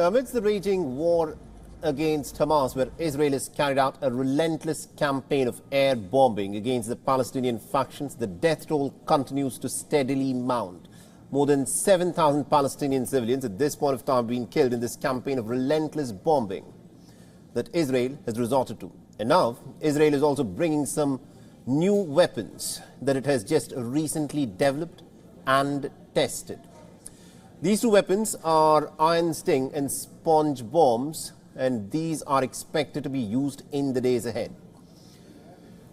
Now, amidst the raging war against Hamas, where Israel has carried out a relentless campaign of air bombing against the Palestinian factions, the death toll continues to steadily mount. More than 7,000 Palestinian civilians at this point of time have been killed in this campaign of relentless bombing that Israel has resorted to. And now, Israel is also bringing some new weapons that it has just recently developed and tested. These two weapons are Iron Sting and Sponge bombs, and these are expected to be used in the days ahead.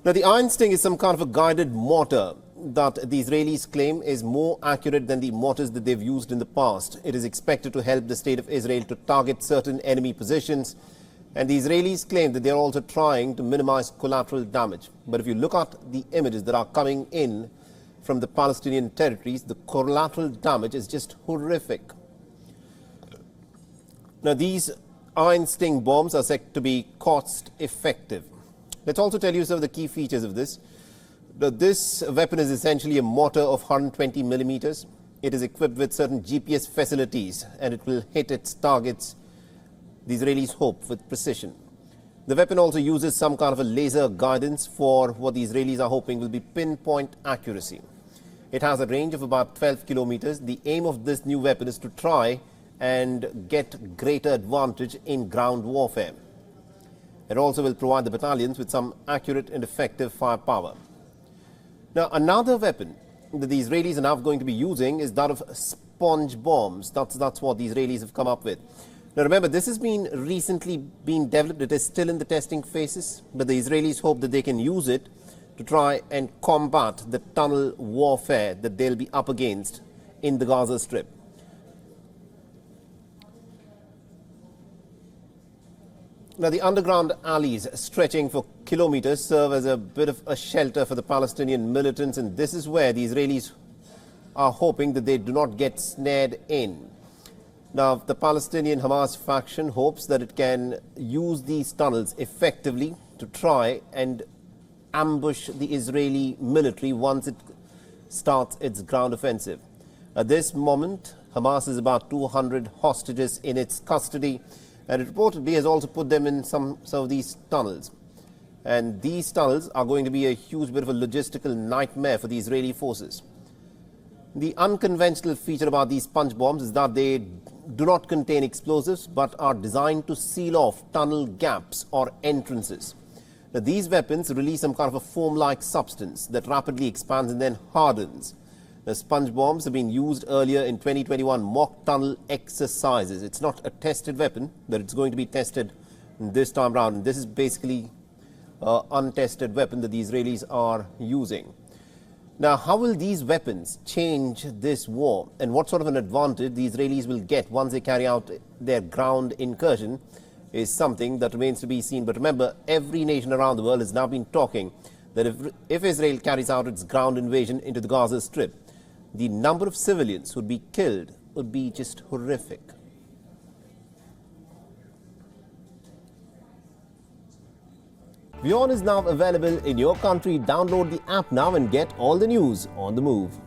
Now, the Iron Sting is some kind of a guided mortar that the Israelis claim is more accurate than the mortars that they've used in the past. It is expected to help the state of Israel to target certain enemy positions, and the Israelis claim that they're also trying to minimize collateral damage. But if you look at the images that are coming in from the Palestinian territories, the collateral damage is just horrific. Now, these Iron Sting bombs are said to be cost effective. Let's also tell you some of the key features of this. This weapon is essentially a mortar of 120 millimeters. It is equipped with certain GPS facilities, and it will hit its targets, the Israelis hope, with precision. The weapon also uses some kind of a laser guidance for what the Israelis are hoping will be pinpoint accuracy. It has a range of about 12 kilometers. The aim of this new weapon is to try and get greater advantage in ground warfare. It also will provide the battalions with some accurate and effective firepower. Now, another weapon that the Israelis are now going to be using is that of sponge bombs. That's what the Israelis have come up with. Now, remember, this has been recently being developed. It is still in the testing phases, but the Israelis hope that they can use it to try and combat the tunnel warfare that they'll be up against in the Gaza Strip. Now, the underground alleys stretching for kilometers serve as a bit of a shelter for the Palestinian militants, and this is where the Israelis are hoping that they do not get snared in. Now, the Palestinian Hamas faction hopes that it can use these tunnels effectively to try and ambush the Israeli military once it starts its ground offensive. At this moment, Hamas has about 200 hostages in its custody, and it reportedly has also put them in some of these tunnels. And these tunnels are going to be a huge bit of a logistical nightmare for the Israeli forces. The unconventional feature about these sponge bombs is that they do not contain explosives but are designed to seal off tunnel gaps or entrances. Now, these weapons release some kind of a foam-like substance that rapidly expands and then hardens. The sponge bombs have been used earlier in 2021 mock tunnel exercises. It's not a tested weapon, but it's going to be tested this time around. And this is basically an untested weapon that the Israelis are using. Now, how will these weapons change this war, and what sort of an advantage the Israelis will get once they carry out their ground incursion is something that remains to be seen. But remember, every nation around the world has now been talking that if Israel carries out its ground invasion into the Gaza Strip, the number of civilians who would be killed would be just horrific. WION is now available in your country. Download the app now and get all the news on the move.